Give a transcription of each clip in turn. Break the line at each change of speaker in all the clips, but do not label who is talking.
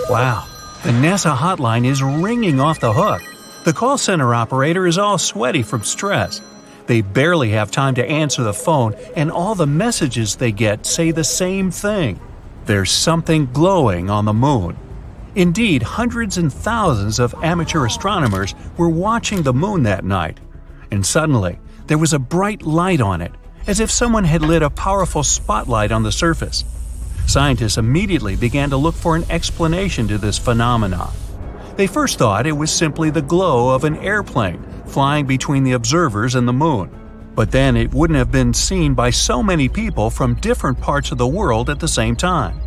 Wow, the NASA hotline is ringing off the hook. The call center operator is all sweaty from stress. They barely have time to answer the phone, and all the messages they get say the same thing. There's something glowing on the moon. Indeed, hundreds and thousands of amateur astronomers were watching the moon that night. And suddenly, there was a bright light on it, as if someone had lit a powerful spotlight on the surface. Scientists immediately began to look for an explanation to this phenomenon. They first thought it was simply the glow of an airplane flying between the observers and the moon. But then it wouldn't have been seen by so many people from different parts of the world at the same time.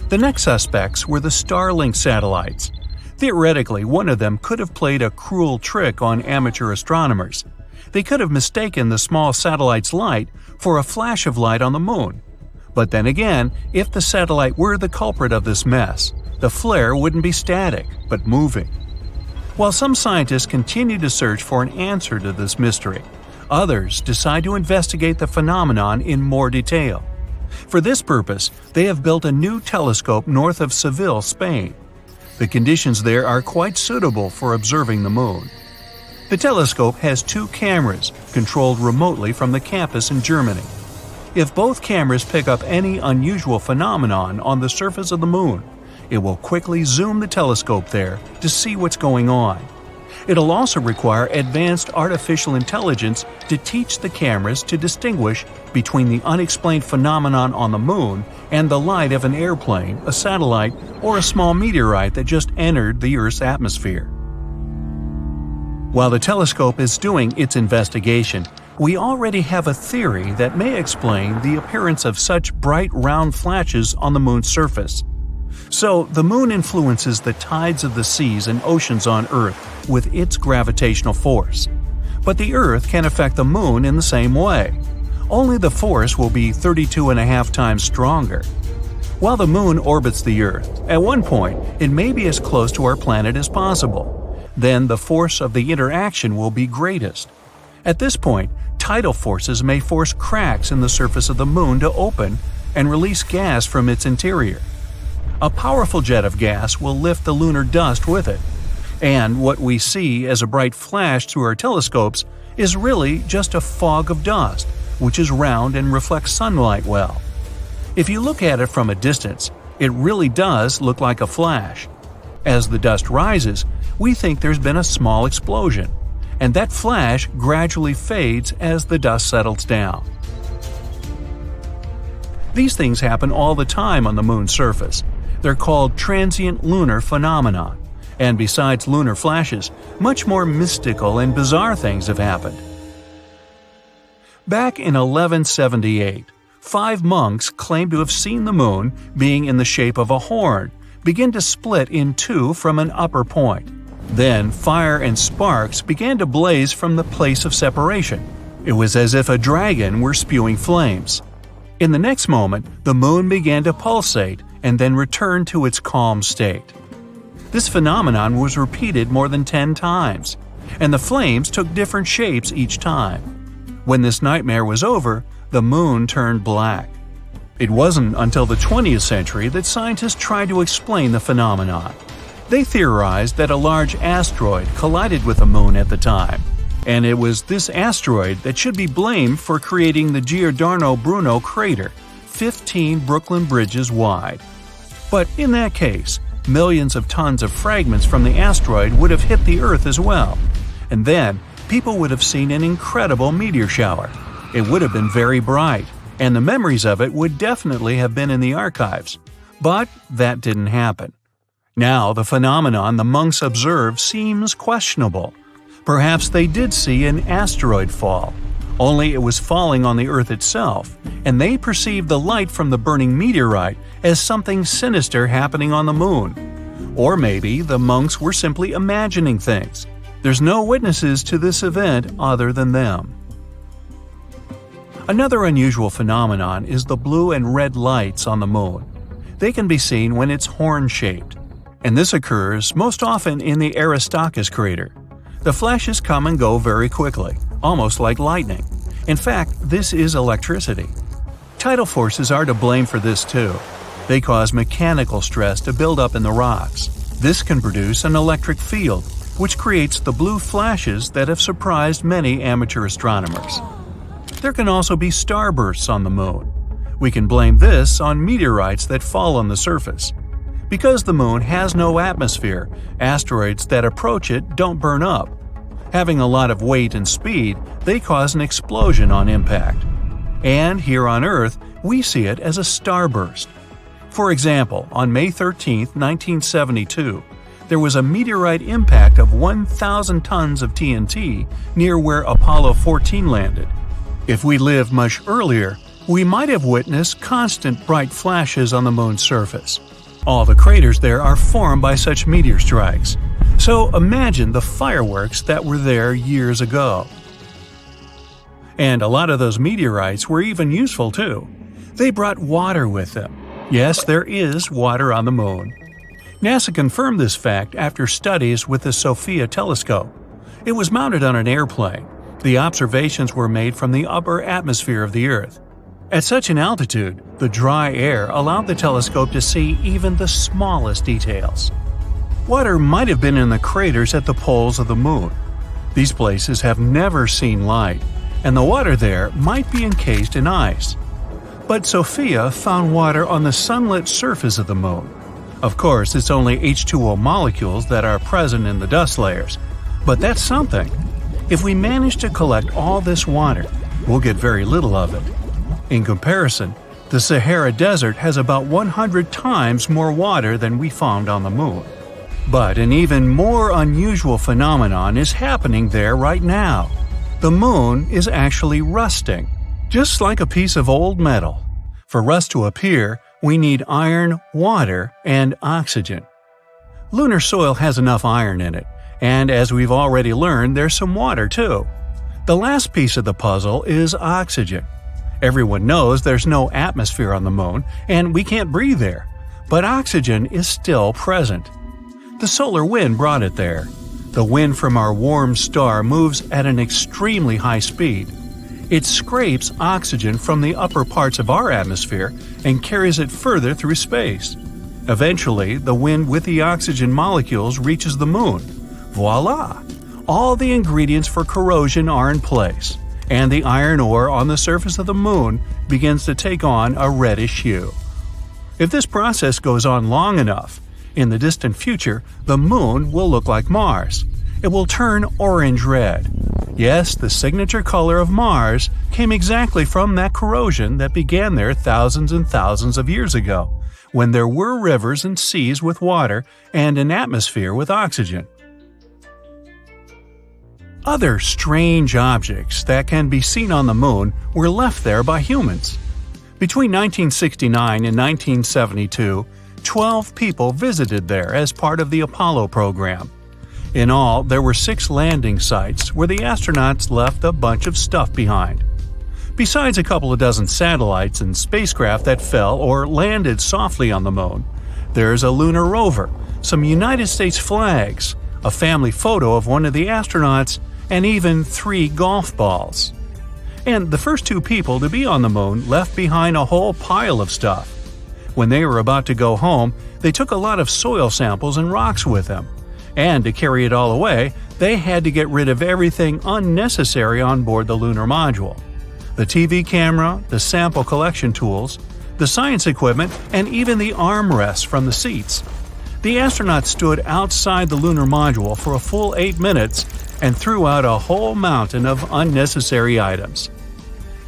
The next suspects were the Starlink satellites. Theoretically, one of them could have played a cruel trick on amateur astronomers. They could have mistaken the small satellite's light for a flash of light on the moon. But then again, if the satellite were the culprit of this mess, the flare wouldn't be static, but moving. While some scientists continue to search for an answer to this mystery, others decide to investigate the phenomenon in more detail. For this purpose, they have built a new telescope north of Seville, Spain. The conditions there are quite suitable for observing the moon. The telescope has 2 cameras, controlled remotely from the campus in Germany. If both cameras pick up any unusual phenomenon on the surface of the moon, it will quickly zoom the telescope there to see what's going on. It'll also require advanced artificial intelligence to teach the cameras to distinguish between the unexplained phenomenon on the moon and the light of an airplane, a satellite, or a small meteorite that just entered the Earth's atmosphere. While the telescope is doing its investigation, we already have a theory that may explain the appearance of such bright round flashes on the moon's surface. So, the moon influences the tides of the seas and oceans on Earth with its gravitational force. But the Earth can affect the moon in the same way. Only the force will be 32.5 times stronger. While the moon orbits the Earth, at one point it may be as close to our planet as possible. Then the force of the interaction will be greatest. At this point, tidal forces may force cracks in the surface of the moon to open and release gas from its interior. A powerful jet of gas will lift the lunar dust with it, and what we see as a bright flash through our telescopes is really just a fog of dust, which is round and reflects sunlight well. If you look at it from a distance, it really does look like a flash. As the dust rises, we think there's been a small explosion, and that flash gradually fades as the dust settles down. These things happen all the time on the moon's surface. They're called transient lunar phenomena, and besides lunar flashes, much more mystical and bizarre things have happened. Back in 1178, 5 monks claimed to have seen the moon, being in the shape of a horn, begin to split in 2 from an upper point. Then fire and sparks began to blaze from the place of separation. It was as if a dragon were spewing flames. In the next moment, the moon began to pulsate and then returned to its calm state. This phenomenon was repeated more than 10 times, and the flames took different shapes each time. When this nightmare was over, the moon turned black. It wasn't until the 20th century that scientists tried to explain the phenomenon. They theorized that a large asteroid collided with the moon at the time, and it was this asteroid that should be blamed for creating the Giordano Bruno crater, 15 Brooklyn bridges wide. But in that case, millions of tons of fragments from the asteroid would have hit the Earth as well, and then people would have seen an incredible meteor shower. It would have been very bright, and the memories of it would definitely have been in the archives. But that didn't happen. Now the phenomenon the monks observed seems questionable. Perhaps they did see an asteroid fall, only it was falling on the Earth itself, and they perceived the light from the burning meteorite as something sinister happening on the moon. Or maybe the monks were simply imagining things. There's no witnesses to this event other than them. Another unusual phenomenon is the blue and red lights on the moon. They can be seen when it's horn-shaped, and this occurs most often in the Aristarchus crater. The flashes come and go very quickly, almost like lightning. In fact, this is electricity. Tidal forces are to blame for this too. They cause mechanical stress to build up in the rocks. This can produce an electric field, which creates the blue flashes that have surprised many amateur astronomers. There can also be starbursts on the moon. We can blame this on meteorites that fall on the surface. Because the moon has no atmosphere, asteroids that approach it don't burn up. Having a lot of weight and speed, they cause an explosion on impact. And here on Earth, we see it as a starburst. For example, on May 13, 1972, there was a meteorite impact of 1,000 tons of TNT near where Apollo 14 landed. If we lived much earlier, we might have witnessed constant bright flashes on the moon's surface. All the craters there are formed by such meteor strikes. So imagine the fireworks that were there years ago. And a lot of those meteorites were even useful too. They brought water with them. Yes, there is water on the moon. NASA confirmed this fact after studies with the SOFIA telescope. It was mounted on an airplane. The observations were made from the upper atmosphere of the Earth. At such an altitude, the dry air allowed the telescope to see even the smallest details. Water might have been in the craters at the poles of the moon. These places have never seen light, and the water there might be encased in ice. But SOFIA found water on the sunlit surface of the moon. Of course, it's only H2O molecules that are present in the dust layers, but that's something. If we manage to collect all this water, we'll get very little of it. In comparison, the Sahara Desert has about 100 times more water than we found on the moon. But an even more unusual phenomenon is happening there right now. The moon is actually rusting, just like a piece of old metal. For rust to appear, we need iron, water, and oxygen. Lunar soil has enough iron in it, and as we've already learned, there's some water too. The last piece of the puzzle is oxygen. Everyone knows there's no atmosphere on the moon, and we can't breathe there, but oxygen is still present. The solar wind brought it there. The wind from our warm star moves at an extremely high speed. It scrapes oxygen from the upper parts of our atmosphere and carries it further through space. Eventually, the wind with the oxygen molecules reaches the moon. Voila! All the ingredients for corrosion are in place, and the iron ore on the surface of the moon begins to take on a reddish hue. If this process goes on long enough, in the distant future, the moon will look like Mars. It will turn orange-red. Yes, the signature color of Mars came exactly from that corrosion that began there thousands and thousands of years ago, when there were rivers and seas with water and an atmosphere with oxygen. Other strange objects that can be seen on the moon were left there by humans. Between 1969 and 1972, 12 people visited there as part of the Apollo program. In all, there were 6 landing sites where the astronauts left a bunch of stuff behind. Besides a couple of dozen satellites and spacecraft that fell or landed softly on the moon, there's a lunar rover, some United States flags, a family photo of one of the astronauts, and even 3 golf balls. And the first 2 people to be on the moon left behind a whole pile of stuff. When they were about to go home, they took a lot of soil samples and rocks with them. And to carry it all away, they had to get rid of everything unnecessary on board the lunar module. The TV camera, the sample collection tools, the science equipment, and even the armrests from the seats. The astronauts stood outside the lunar module for a full 8 minutes and threw out a whole mountain of unnecessary items.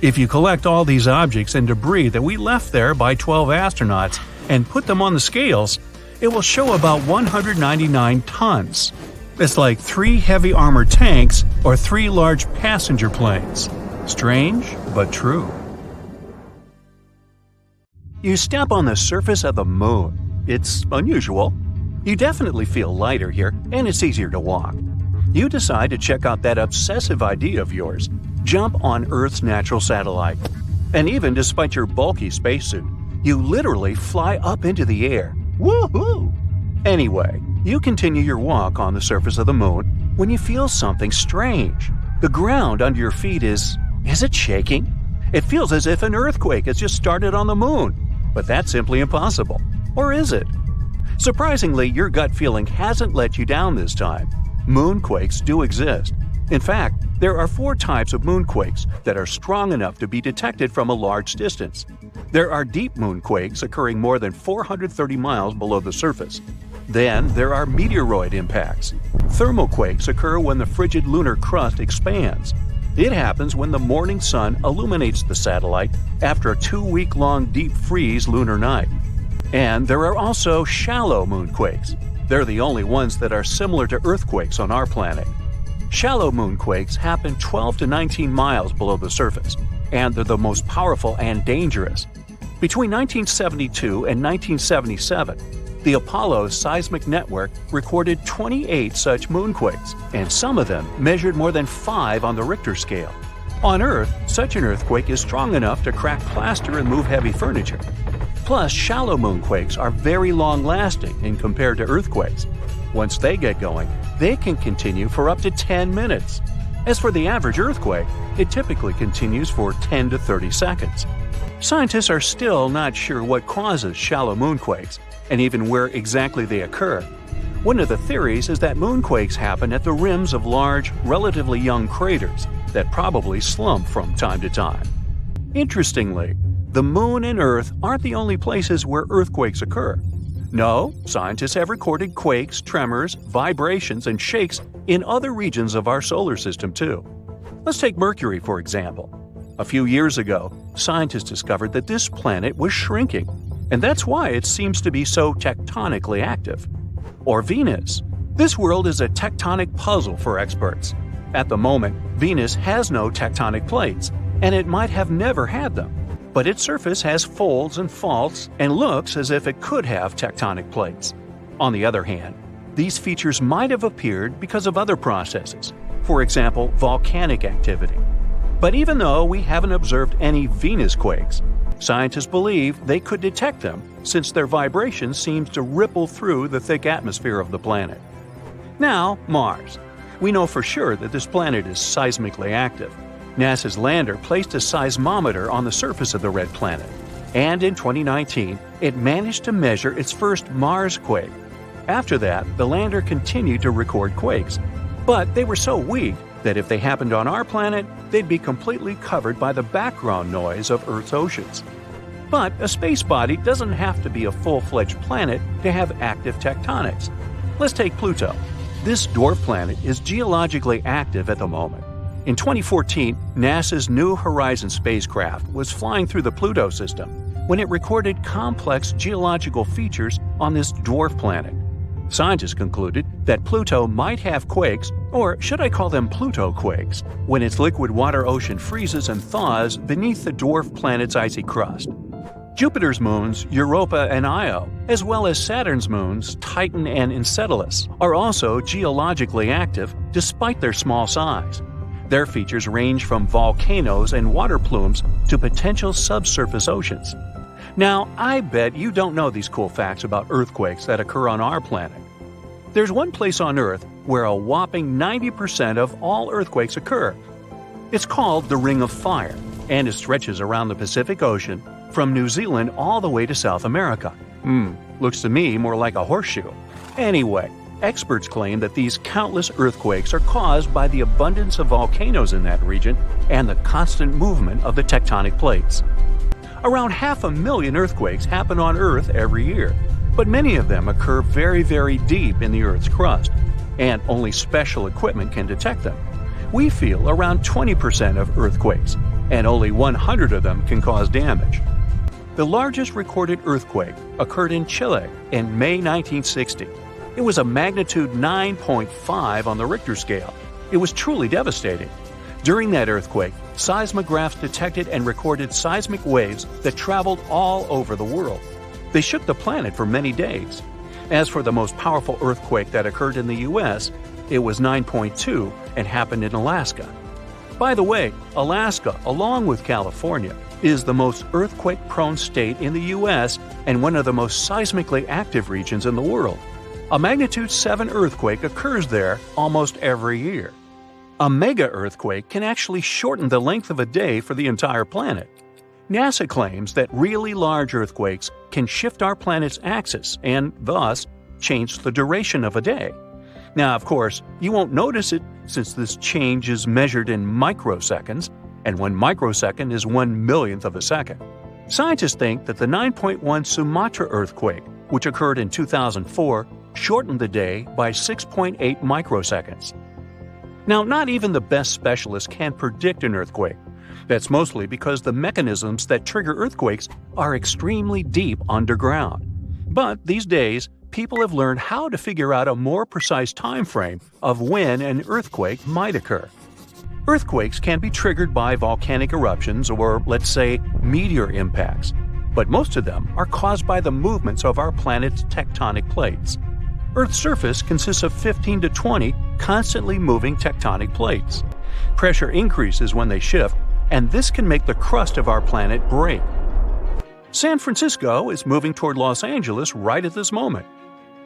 If you collect all these objects and debris that we left there by 12 astronauts and put them on the scales, it will show about 199 tons. It's like 3 heavy armored tanks or 3 large passenger planes. Strange, but true. You step on the surface of the moon. It's unusual. You definitely feel lighter here, and it's easier to walk. You decide to check out that obsessive idea of yours. Jump on Earth's natural satellite. And even despite your bulky spacesuit, you literally fly up into the air. Woohoo! Anyway, you continue your walk on the surface of the moon when you feel something strange. The ground under your feet is it shaking? It feels as if an earthquake has just started on the moon. But that's simply impossible. Or is it? Surprisingly, your gut feeling hasn't let you down this time. Moonquakes do exist. In fact, there are 4 types of moonquakes that are strong enough to be detected from a large distance. There are deep moonquakes occurring more than 430 miles below the surface. Then there are meteoroid impacts. Thermoquakes occur when the frigid lunar crust expands. It happens when the morning sun illuminates the satellite after a 2-week-long deep freeze lunar night. And there are also shallow moonquakes. They're the only ones that are similar to earthquakes on our planet. Shallow moonquakes happen 12 to 19 miles below the surface, and they're the most powerful and dangerous. Between 1972 and 1977, the Apollo seismic network recorded 28 such moonquakes, and some of them measured more than 5 on the Richter scale. On Earth, such an earthquake is strong enough to crack plaster and move heavy furniture. Plus, shallow moonquakes are very long-lasting in compared to earthquakes. Once they get going, they can continue for up to 10 minutes. As for the average earthquake, it typically continues for 10 to 30 seconds. Scientists are still not sure what causes shallow moonquakes, and even where exactly they occur. One of the theories is that moonquakes happen at the rims of large, relatively young craters that probably slump from time to time. Interestingly, the Moon and Earth aren't the only places where earthquakes occur. No, scientists have recorded quakes, tremors, vibrations, and shakes in other regions of our solar system too. Let's take Mercury, for example. A few years ago, scientists discovered that this planet was shrinking, and that's why it seems to be so tectonically active. Or Venus. This world is a tectonic puzzle for experts. At the moment, Venus has no tectonic plates, and it might have never had them. But its surface has folds and faults and looks as if it could have tectonic plates. On the other hand, these features might have appeared because of other processes, for example, volcanic activity. But even though we haven't observed any Venus quakes, scientists believe they could detect them since their vibration seems to ripple through the thick atmosphere of the planet. Now, Mars. We know for sure that this planet is seismically active. NASA's lander placed a seismometer on the surface of the red planet, and in 2019, it managed to measure its first Mars quake. After that, the lander continued to record quakes, but they were so weak that if they happened on our planet, they'd be completely covered by the background noise of Earth's oceans. But a space body doesn't have to be a full-fledged planet to have active tectonics. Let's take Pluto. This dwarf planet is geologically active at the moment. In 2014, NASA's New Horizons spacecraft was flying through the Pluto system when it recorded complex geological features on this dwarf planet. Scientists concluded that Pluto might have quakes, or should I call them Pluto quakes, when its liquid water ocean freezes and thaws beneath the dwarf planet's icy crust. Jupiter's moons, Europa and Io, as well as Saturn's moons, Titan and Enceladus, are also geologically active despite their small size. Their features range from volcanoes and water plumes to potential subsurface oceans. Now, I bet you don't know these cool facts about earthquakes that occur on our planet. There's one place on Earth where a whopping 90% of all earthquakes occur. It's called the Ring of Fire, and it stretches around the Pacific Ocean from New Zealand all the way to South America. Looks to me more like a horseshoe. Anyway, experts claim that these countless earthquakes are caused by the abundance of volcanoes in that region and the constant movement of the tectonic plates. Around 500,000 earthquakes happen on Earth every year, but many of them occur very, very deep in the Earth's crust, and only special equipment can detect them. We feel around 20% of earthquakes, and only 100 of them can cause damage. The largest recorded earthquake occurred in Chile in May 1960. It was a magnitude 9.5 on the Richter scale. It was truly devastating. During that earthquake, seismographs detected and recorded seismic waves that traveled all over the world. They shook the planet for many days. As for the most powerful earthquake that occurred in the U.S., it was 9.2 and happened in Alaska. By the way, Alaska, along with California, is the most earthquake-prone state in the U.S. and one of the most seismically active regions in the world. A magnitude 7 earthquake occurs there almost every year. A mega earthquake can actually shorten the length of a day for the entire planet. NASA claims that really large earthquakes can shift our planet's axis and, thus, change the duration of a day. Now, of course, you won't notice it since this change is measured in microseconds, and 1 microsecond is 1/1,000,000th of a second. Scientists think that the 9.1 Sumatra earthquake, which occurred in 2004, shortened the day by 6.8 microseconds. Now, not even the best specialists can predict an earthquake. That's mostly because the mechanisms that trigger earthquakes are extremely deep underground. But these days, people have learned how to figure out a more precise time frame of when an earthquake might occur. Earthquakes can be triggered by volcanic eruptions or, let's say, meteor impacts, but most of them are caused by the movements of our planet's tectonic plates. Earth's surface consists of 15 to 20 constantly moving tectonic plates. Pressure increases when they shift, and this can make the crust of our planet break. San Francisco is moving toward Los Angeles right at this moment.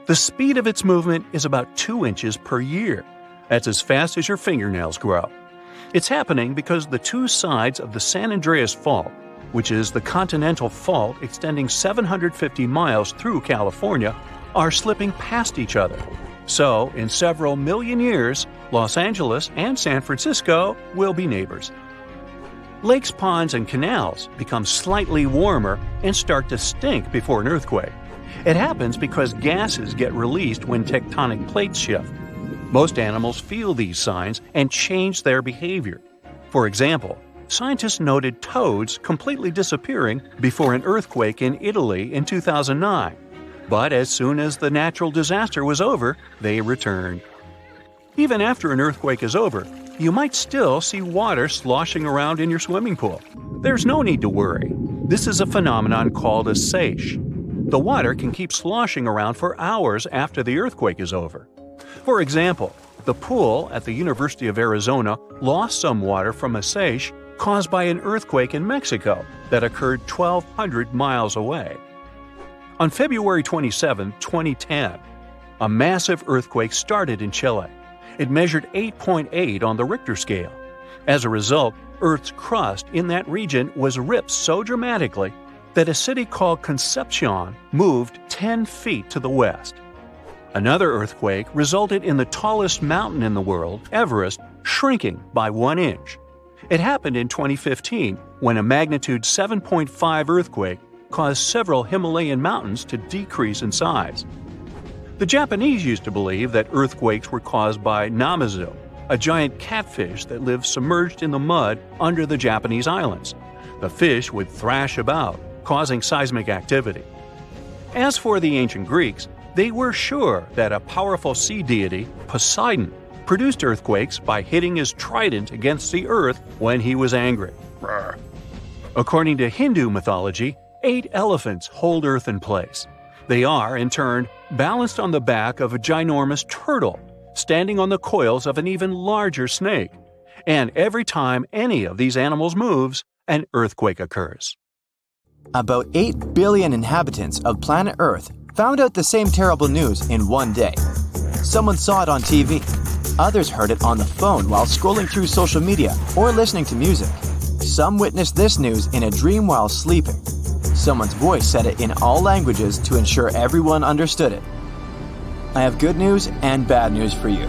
The speed of its movement is about 2 inches per year. That's as fast as your fingernails grow. It's happening because the two sides of the San Andreas Fault, which is the continental fault extending 750 miles through California, are slipping past each other. So, in several million years, Los Angeles and San Francisco will be neighbors. Lakes, ponds, and canals become slightly warmer and start to stink before an earthquake. It happens because gases get released when tectonic plates shift. Most animals feel these signs and change their behavior. For example, scientists noted toads completely disappearing before an earthquake in Italy in 2009. But as soon as the natural disaster was over, they returned. Even after an earthquake is over, you might still see water sloshing around in your swimming pool. There's no need to worry. This is a phenomenon called a seiche. The water can keep sloshing around for hours after the earthquake is over. For example, the pool at the University of Arizona lost some water from a seiche caused by an earthquake in Mexico that occurred 1,200 miles away. On February 27, 2010, a massive earthquake started in Chile. It measured 8.8 on the Richter scale. As a result, Earth's crust in that region was ripped so dramatically that a city called Concepcion moved 10 feet to the west. Another earthquake resulted in the tallest mountain in the world, Everest, shrinking by 1 inch. It happened in 2015 when a magnitude 7.5 earthquake caused several Himalayan mountains to decrease in size. The Japanese used to believe that earthquakes were caused by namazu, a giant catfish that lives submerged in the mud under the Japanese islands. The fish would thrash about, causing seismic activity. As for the ancient Greeks, they were sure that a powerful sea deity, Poseidon, produced earthquakes by hitting his trident against the earth when he was angry. According to Hindu mythology, 8 elephants hold Earth in place. They are, in turn, balanced on the back of a ginormous turtle, standing on the coils of an even larger snake. And every time any of these animals moves, an earthquake occurs.
About 8 billion inhabitants of planet Earth found out the same terrible news in one day. Someone saw it on TV. Others heard it on the phone while scrolling through social media or listening to music. Some witnessed this news in a dream while sleeping. Someone's voice said it in all languages to ensure everyone understood it. I have good news and bad news for you.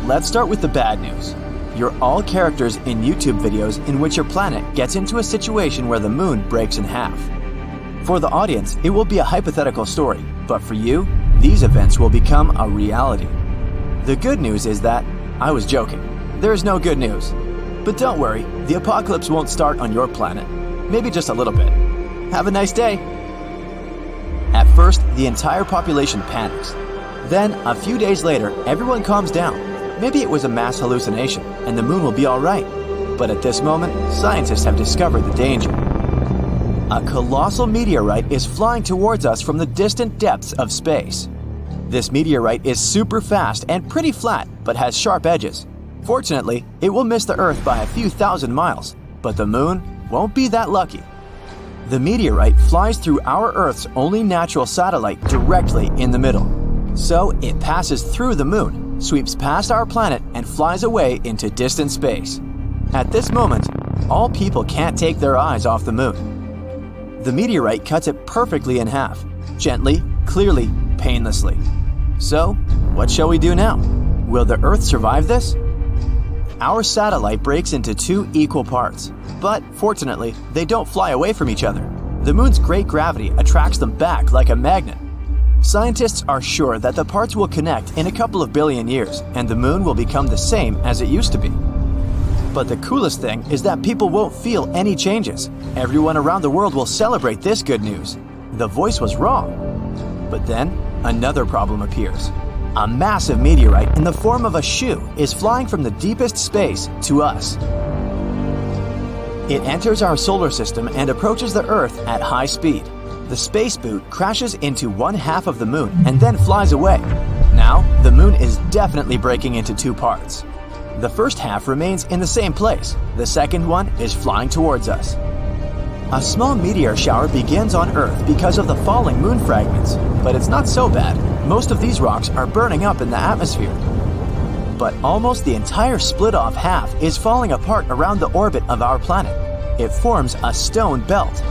Let's start with the bad news. You're all characters in YouTube videos in which your planet gets into a situation where the moon breaks in half. For the audience, it will be a hypothetical story, but for you, these events will become a reality. The good news is that I was joking. There is no good news. But don't worry, the apocalypse won't start on your planet. Maybe just a little bit. Have a nice day. At first, the entire population panics. Then, a few days later, everyone calms down. Maybe it was a mass hallucination, and the moon will be all right. But at this moment, scientists have discovered the danger. A colossal meteorite is flying towards us from the distant depths of space. This meteorite is super fast and pretty flat, but has sharp edges. Fortunately, it will miss the Earth by a few thousand miles, but the moon won't be that lucky. The meteorite flies through our Earth's only natural satellite directly in the middle. So it passes through the moon, sweeps past our planet, and flies away into distant space. At this moment, all people can't take their eyes off the moon. The meteorite cuts it perfectly in half, gently, clearly, painlessly. So, what shall we do now? Will the Earth survive this? Our satellite breaks into 2 equal parts, but fortunately, they don't fly away from each other. The Moon's great gravity attracts them back like a magnet. Scientists are sure that the parts will connect in a couple of billion years, and the Moon will become the same as it used to be. But the coolest thing is that people won't feel any changes. Everyone around the world will celebrate this good news. The voice was wrong. But then, another problem appears. A massive meteorite in the form of a shoe is flying from the deepest space to us. It enters our solar system and approaches the Earth at high speed. The space boot crashes into one half of the Moon and then flies away. Now, the Moon is definitely breaking into 2 parts. The first half remains in the same place. The second one is flying towards us. A small meteor shower begins on Earth because of the falling moon fragments, but it's not so bad. Most of these rocks are burning up in the atmosphere. But almost the entire split-off half is falling apart around the orbit of our planet. It forms a stone belt.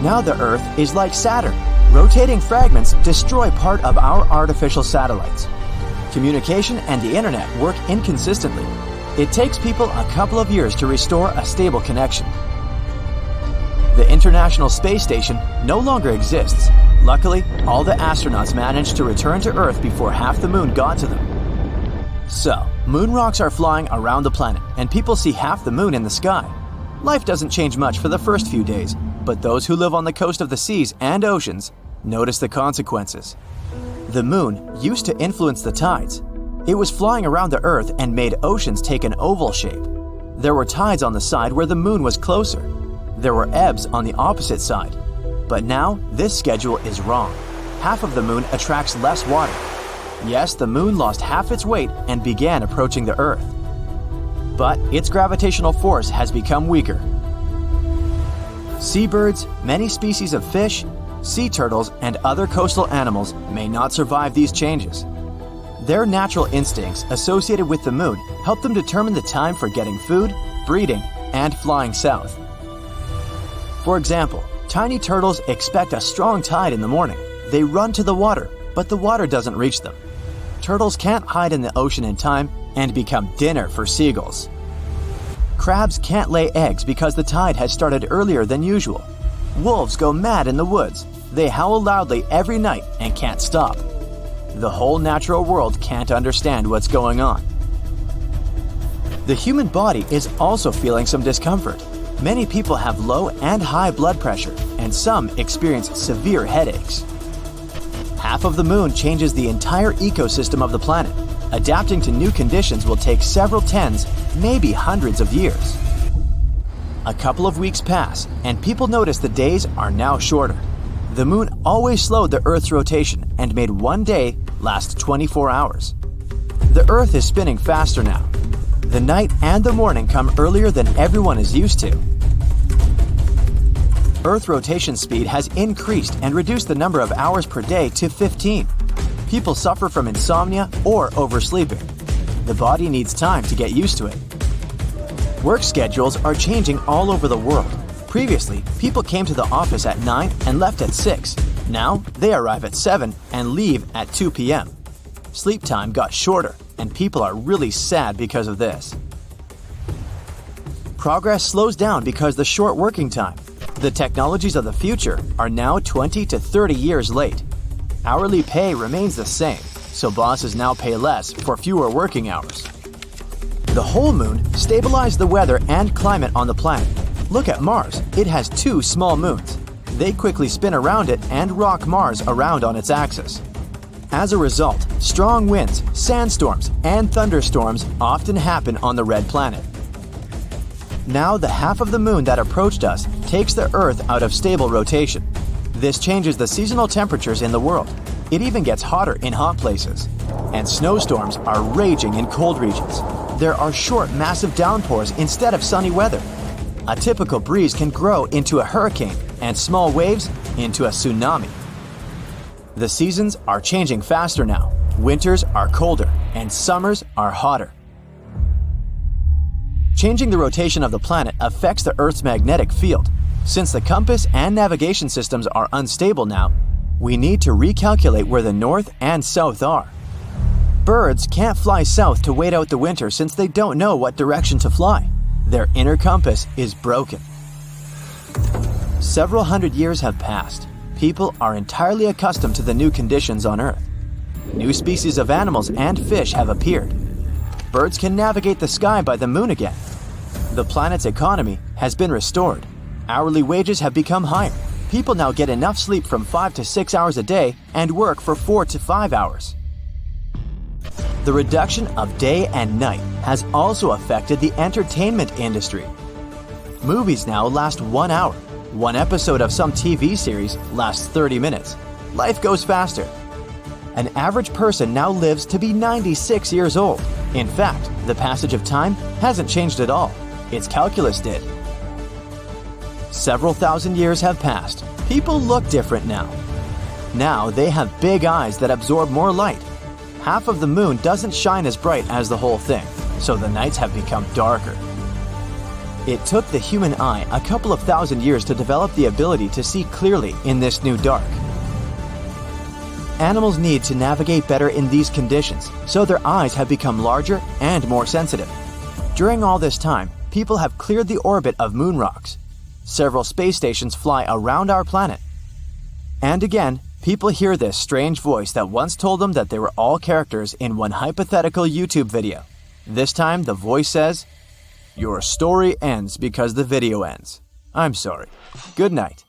Now the Earth is like Saturn. Rotating fragments destroy part of our artificial satellites. Communication and the internet work inconsistently. It takes people a couple of years to restore a stable connection. The International Space Station no longer exists. Luckily, all the astronauts managed to return to Earth before half the Moon got to them. So, moon rocks are flying around the planet, and people see half the Moon in the sky. Life doesn't change much for the first few days, but those who live on the coast of the seas and oceans notice the consequences. The Moon used to influence the tides. It was flying around the Earth and made oceans take an oval shape. There were tides on the side where the Moon was closer. There were ebbs on the opposite side. But now, this schedule is wrong. Half of the Moon attracts less water. Yes, the Moon lost half its weight and began approaching the Earth. But its gravitational force has become weaker. Seabirds, many species of fish, sea turtles, and other coastal animals may not survive these changes. Their natural instincts associated with the Moon help them determine the time for getting food, breeding, and flying south. For example, tiny turtles expect a strong tide in the morning. They run to the water, but the water doesn't reach them. Turtles can't hide in the ocean in time and become dinner for seagulls. Crabs can't lay eggs because the tide has started earlier than usual. Wolves go mad in the woods. They howl loudly every night and can't stop. The whole natural world can't understand what's going on. The human body is also feeling some discomfort. Many people have low and high blood pressure, and some experience severe headaches. Half of the Moon changes the entire ecosystem of the planet. Adapting to new conditions will take several tens, maybe hundreds of years. A couple of weeks pass, and people notice the days are now shorter. The Moon always slowed the Earth's rotation and made one day last 24 hours. The Earth is spinning faster now. The night and the morning come earlier than everyone is used to. Earth rotation speed has increased and reduced the number of hours per day to 15. People suffer from insomnia or oversleeping. The body needs time to get used to it. Work schedules are changing all over the world. Previously, people came to the office at 9 and left at 6. Now, they arrive at 7 and leave at 2 p.m. Sleep time got shorter, and people are really sad because of this. Progress slows down because the short working time. The technologies of the future are now 20 to 30 years late. Hourly pay remains the same, so bosses now pay less for fewer working hours. The whole Moon stabilized the weather and climate on the planet. Look at Mars. It has 2 small moons. They quickly spin around it and rock Mars around on its axis. As a result, strong winds, sandstorms, and thunderstorms often happen on the red planet. Now the half of the Moon that approached us takes the Earth out of stable rotation. This changes the seasonal temperatures in the world. It even gets hotter in hot places. And snowstorms are raging in cold regions. There are short, massive downpours instead of sunny weather. A typical breeze can grow into a hurricane and small waves into a tsunami. The seasons are changing faster now. Winters are colder and summers are hotter. Changing the rotation of the planet affects the Earth's magnetic field. Since the compass and navigation systems are unstable now, we need to recalculate where the north and south are. Birds can't fly south to wait out the winter since they don't know what direction to fly. Their inner compass is broken. Several hundred years have passed. People are entirely accustomed to the new conditions on Earth. New species of animals and fish have appeared. Birds can navigate the sky by the moon again. The planet's economy has been restored. Hourly wages have become higher. People now get enough sleep from 5 to 6 hours a day and work for 4 to 5 hours. The reduction of day and night has also affected the entertainment industry. Movies now last 1 hour. One episode of some TV series lasts 30 minutes. Life goes faster. An average person now lives to be 96 years old. In fact, the passage of time hasn't changed at all. Its calculus did. Several thousand years have passed. People look different now. Now they have big eyes that absorb more light. Half of the moon doesn't shine as bright as the whole thing, so the nights have become darker. It took the human eye a couple of thousand years to develop the ability to see clearly in this new dark. Animals need to navigate better in these conditions, so their eyes have become larger and more sensitive. During all this time, people have cleared the orbit of moon rocks. Several space stations fly around our planet. And again, people hear this strange voice that once told them that they were all characters in one hypothetical YouTube video. This time, the voice says, "Your story ends because the video ends. I'm sorry. Good night."